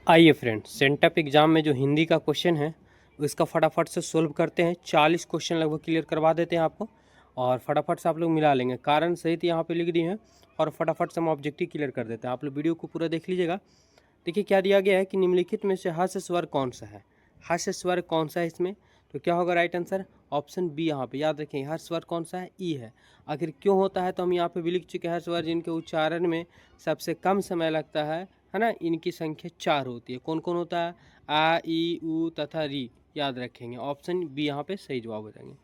आइए friends, sent up exam में जो हिंदी का क्वेश्चन है उसका फटाफट से सोल्व करते हैं। 40 क्वेश्चन लगभग क्लियर करवा देते हैं आपको और फटाफट से आप लोग मिला लेंगे। कारण सहित यहाँ पे लिख दिए हैं और फटाफट से हम ऑब्जेक्टिव क्लियर कर देते हैं। आप लोग वीडियो को पूरा देख लीजिएगा। देखिए क्या दिया गया है कि निम्नलिखित में से हास्य स्वर कौन सा है। हास्य स्वर कौन सा है इसमें, तो क्या होगा राइट आंसर ऑप्शन बी। यहाँ पे याद रखें हर स्वर कौन सा है, ई है। आखिर क्यों होता है तो हम यहाँ पे भी लिख चुके हैं। हर स्वर जिनके उच्चारण में सबसे कम समय लगता है ना, इनकी संख्या 4 होती है। कौन कौन होता है, आ ई उ तथा री। याद रखेंगे ऑप्शन बी यहाँ पे सही जवाब हो जाएंगे।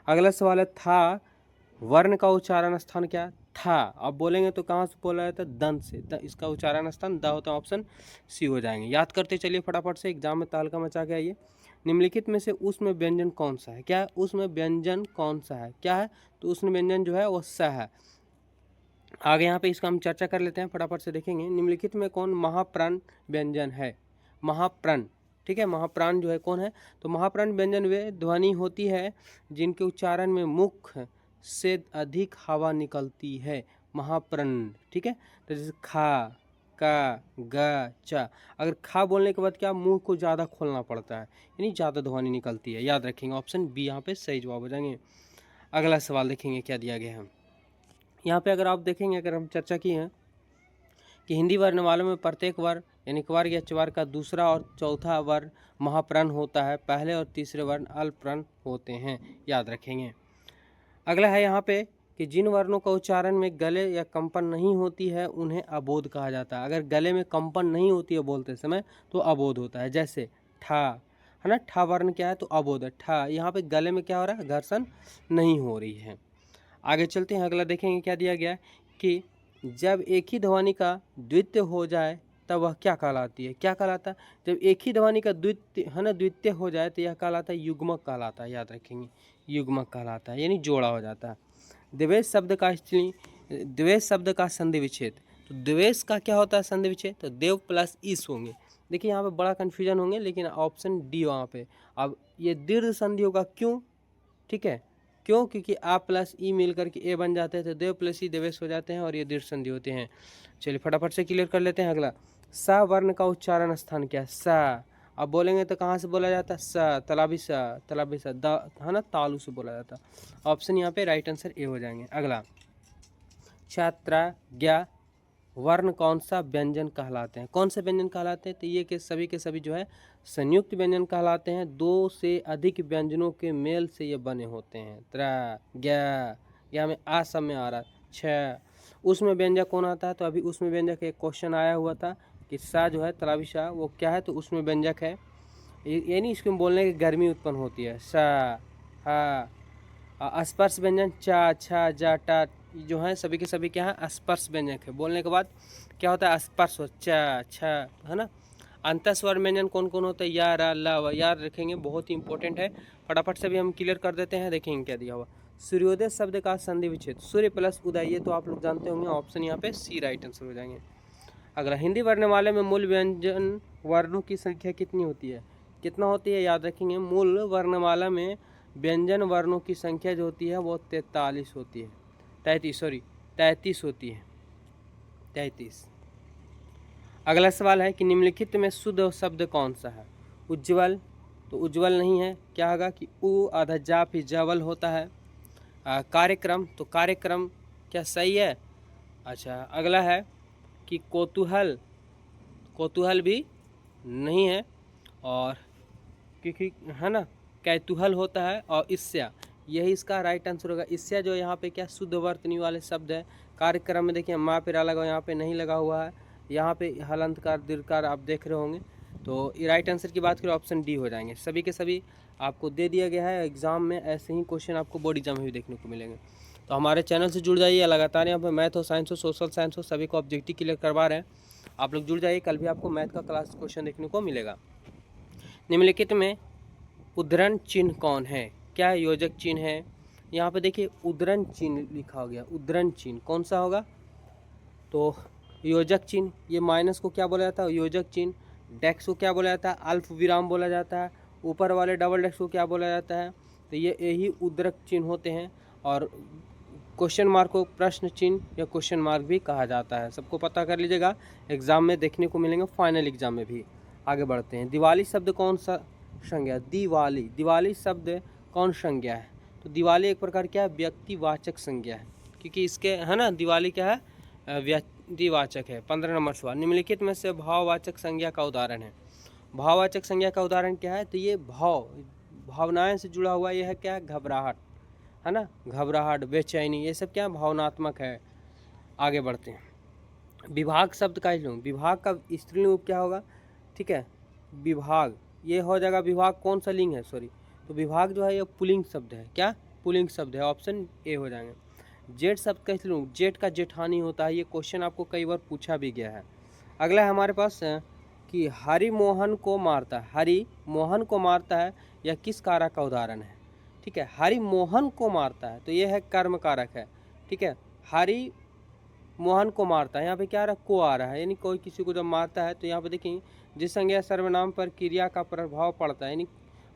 अगला सवाल है था वर्ण का उच्चारण स्थान क्या था। अब बोलेंगे तो कहाँ से बोला जाता है, दंत से। इसका उच्चारण स्थान द होता है, ऑप्शन सी हो जाएंगे। याद करते चलिए फटाफट से, एग्जाम में तहलका मचा के आइए। निम्नलिखित में से उसमें व्यंजन कौन सा है, क्या है उसमें व्यंजन कौन सा है, क्या है तो उसमें व्यंजन जो है वो स है। आगे यहाँ पे इसका हम चर्चा कर लेते हैं, फटाफट से देखेंगे। निम्नलिखित में कौन महाप्राण व्यंजन है, महाप्राण, ठीक है। महाप्राण जो है कौन है, तो महाप्राण व्यंजन वे ध्वनि होती है जिनके उच्चारण में मुख से अधिक हवा निकलती है, महाप्राण, ठीक है। तो जैसे खा, का, ग, च। अगर खा बोलने के बाद क्या मुंह को ज़्यादा खोलना पड़ता है, यानी ज़्यादा ध्वनि निकलती है। याद रखेंगे ऑप्शन बी यहाँ पे सही जवाब हो जाएंगे। अगला सवाल देखेंगे क्या दिया गया है यहाँ पे। अगर आप देखेंगे, अगर हम चर्चा की है कि हिंदी वर्णमाला में प्रत्येक वर्ण यानी क्वर या चवर का दूसरा और चौथा वर्ण महाप्राण होता है, पहले और तीसरे वर्ण अल्पप्राण होते हैं। याद रखेंगे। अगला है यहाँ पे कि जिन वर्णों का उच्चारण में गले या कंपन नहीं होती है उन्हें अबोध कहा जाता है। अगर गले में कंपन नहीं होती है बोलते समय तो अबोध होता है। जैसे ठा, है ना, ठा वर्ण क्या है तो अबोध है। ठा यहाँ पे गले में क्या हो रहा है, घर्षण नहीं हो रही है। आगे चलते हैं, अगला देखेंगे क्या दिया गया है कि जब एक ही ध्वनि का द्वितीय हो जाए तब वह क्या कहलाती है, क्या कहलाता है। जब एक ही ध्वनि का द्वितीय है ना द्वितीय हो जाए तो यह कहलाता है युग्मक कहलाता है। याद रखेंगे युग्मक कहलाता है, यानी जोड़ा हो जाता है। द्वेष शब्द का द्वेष शब्द का संधि विच्छेद, तो द्वेष का क्या होता है संधि विच्छेद, तो देव प्लस ईस होंगे। देखिए यहाँ पे बड़ा कन्फ्यूजन होंगे, लेकिन ऑप्शन डी वहाँ पे। अब ये दीर्घ संधि होगा, क्यों, ठीक है, क्यों, क्योंकि आ प्लस ई मिल करके ए बन जाते हैं तो देव प्लस ई देवेश हो जाते हैं और ये दीर्घ संधि होते हैं। चलिए फटाफट से क्लियर कर लेते हैं। अगला सा वर्ण का उच्चारण स्थान क्या है, सा। अब बोलेंगे तो कहाँ से बोला जाता है, सा तलाबी सा, तलाबी सा द, है ना, तालु से बोला जाता है। ऑप्शन यहाँ पे राइट आंसर ए हो जाएंगे। अगला छात्रा ज्ञा वर्ण कौन सा व्यंजन कहलाते हैं, कौन से व्यंजन कहलाते हैं, तो ये के सभी जो है संयुक्त व्यंजन कहलाते हैं। दो से अधिक व्यंजनों के मेल से ये बने होते हैं। त्रा, ज्ञा, ज्ञा में आ सब में आ रहा। छ उसमें व्यंजक कौन आता है, तो अभी उसमें व्यंजक एक क्वेश्चन आया हुआ था कि सा जो है तलाबी शाह वो क्या है, तो उसमें व्यंजक है, यानी इसको बोलने की गर्मी उत्पन्न होती है। सा, हा, स्पर्श व्यंजन चा, छा, जा, टा जो है सभी के सभी क्या है स्पर्श व्यंजक है। बोलने के बाद क्या होता है स्पर्श हो, चा, छा, है ना। अंतस्वर व्यंजन कौन कौन होता है, या, रा, ला, व। याद रखेंगे, बहुत ही इंपॉर्टेंट है। फटाफट से भी हम क्लियर कर देते हैं। देखेंगे क्या दिया हुआ, सूर्योदय शब्द का संधि विच्छेद, सूर्य प्लस उदय, ये तो आप लोग जानते होंगे, ऑप्शन यहाँ पे सी राइट आंसर हो जाएंगे। अगला हिंदी वर्णमाला में मूल व्यंजन वर्णों की संख्या कितनी होती है, कितना होती है, याद रखेंगे मूल वर्णमाला में व्यंजन वर्णों की संख्या जो होती है वो 43 होती है, 33 होती है, 33। अगला सवाल है कि निम्नलिखित में शुद्ध शब्द कौन सा है, उज्ज्वल, तो उज्ज्वल नहीं है, क्या होगा कि उ आधा जा फिर जवल होता है। कार्यक्रम, तो कार्यक्रम क्या सही है। अच्छा अगला है कि कौतूहल, कौतूहल भी नहीं है, और क्योंकि है ना कैतूहल होता है, और ईर्ष्या, यही इसका राइट आंसर होगा। ईर्ष्या जो यहाँ पे क्या शुद्ध वर्तनी वाले शब्द है। कार्यक्रम में देखिए माँ पेरा लगा, यहाँ पे नहीं लगा हुआ है, यहाँ पे हलंतकार दीर्घकार आप देख रहे होंगे। तो राइट आंसर की बात करें ऑप्शन डी हो जाएंगे। सभी के सभी आपको दे दिया गया है। एग्जाम में ऐसे ही क्वेश्चन आपको बोर्ड एग्जाम में भी देखने को मिलेंगे। तो हमारे चैनल से जुड़ जाइए, लगातार यहाँ पर मैथ हो, साइंस हो, सोशल साइंस हो, सभी को ऑब्जेक्टिव क्लियर करवा रहे हैं। आप लोग जुड़ जाइए, कल भी आपको मैथ का क्लास क्वेश्चन देखने को मिलेगा। निम्नलिखित में उद्धरण चिन्ह कौन है, क्या योजक चिन्ह है। यहाँ पे देखिए उद्धरण चिन्ह लिखा गया, उद्धरण चिन्ह कौन सा होगा, तो योजक चिन्ह। ये माइनस को क्या बोला जाता है, योजक चिन्ह। डैक्स को क्या बोला जाता है, अल्प विराम बोला जाता है। ऊपर वाले डबल डैक्स को क्या बोला जाता है, तो ये यही उद्धरक चिन्ह होते हैं। और क्वेश्चन मार्क को प्रश्न चिन्ह या क्वेश्चन मार्क भी कहा जाता है। सबको पता कर लीजिएगा, एग्जाम में देखने को मिलेंगे, फाइनल एग्जाम में भी। आगे बढ़ते हैं। दिवाली शब्द कौन सा संज्ञा? दिवाली, दिवाली शब्द कौन संज्ञा है? तो दिवाली एक प्रकार क्या है? व्यक्तिवाचक संज्ञा है, क्योंकि इसके है ना दिवाली क्या है? व्यक्तिवाचक है। 15 नंबर सवाल, निम्नलिखित में से भाववाचक संज्ञा का उदाहरण है। भाववाचक संज्ञा का उदाहरण क्या है? तो ये भावनाएं से जुड़ा हुआ ये है क्या? घबराहट, है ना, घबराहट, बेचैनी, ये सब क्या भावनात्मक है। आगे बढ़ते हैं। विभाग शब्द का ही लूँ, विभाग का स्त्रीलिंग रूप क्या होगा? ठीक है, विभाग, ये हो जाएगा विभाग कौन सा लिंग है? सॉरी, तो विभाग जो है ये पुल्लिंग शब्द है। क्या? पुल्लिंग शब्द है, ऑप्शन ए हो जाएंगे। जेठ शब्द का लूँ, जेठ का जेठानी होता है, ये क्वेश्चन आपको कई बार पूछा भी गया है। अगला है हमारे पास कि हरि मोहन को मारता है, हरि मोहन को मारता है, यह किस कारक का उदाहरण है? ठीक है, हरि मोहन को मारता है, तो ये है कर्म कारक है। ठीक है, हरि मोहन को मारता है, यहाँ पे क्या आ रहा है? को आ रहा है, यानी कोई किसी को जब मारता है तो यहाँ पे देखिए जिस संज्ञा सर्वनाम पर क्रिया का प्रभाव पड़ता है, यानी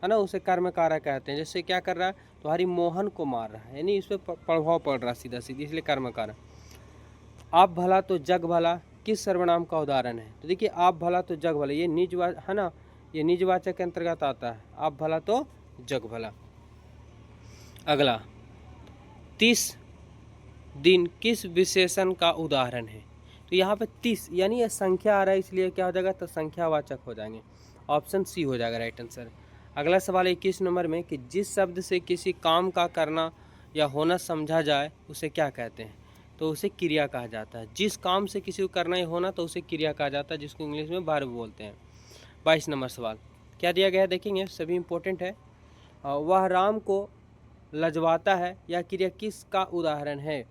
है ना, उसे कर्म कारक कहते हैं। जैसे क्या कर रहा है? तो हरि मोहन को मार रहा है, यानी इस पर प्रभाव पड़ रहा है सीधा सीधा, इसलिए कर्म कारक। आप भला तो जग भला किस सर्वनाम का उदाहरण है? तो देखिए आप भला तो जग भला, ये है ना, ये निजवाचक के अंतर्गत आता है। आप भला तो जग भला। अगला, 30 दिन किस विशेषण का उदाहरण है? तो यहाँ पे 30 यानी ये संख्या आ रहा है, इसलिए क्या हो जाएगा? तो संख्यावाचक हो जाएंगे, ऑप्शन सी हो जाएगा राइट आंसर। अगला सवाल 21 नंबर में कि जिस शब्द से किसी काम का करना या होना समझा जाए उसे क्या कहते हैं? तो उसे क्रिया कहा जाता है। जिस काम से किसी को करना या होना तो उसे क्रिया कहा जाता है, जिसको इंग्लिश में वर्ब बोलते हैं। 22 नंबर सवाल क्या दिया गया है देखेंगे, सभी इंपॉर्टेंट है। वह राम को लजवाता है, यह क्रिया किसका उदाहरण है?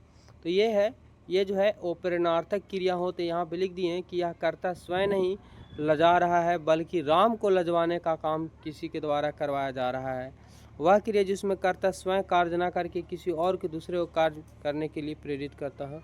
तो ये है, ये जो है औपरणार्थक क्रिया होते यहाँ पे लिख दिए हैं कि यह कर्ता स्वयं नहीं लजा रहा है, बल्कि राम को लजवाने का काम किसी के द्वारा करवाया जा रहा है। वह क्रिया जिसमें कर्ता स्वयं कार्य न करके किसी और के दूसरे को कार्य करने के लिए प्रेरित करता है,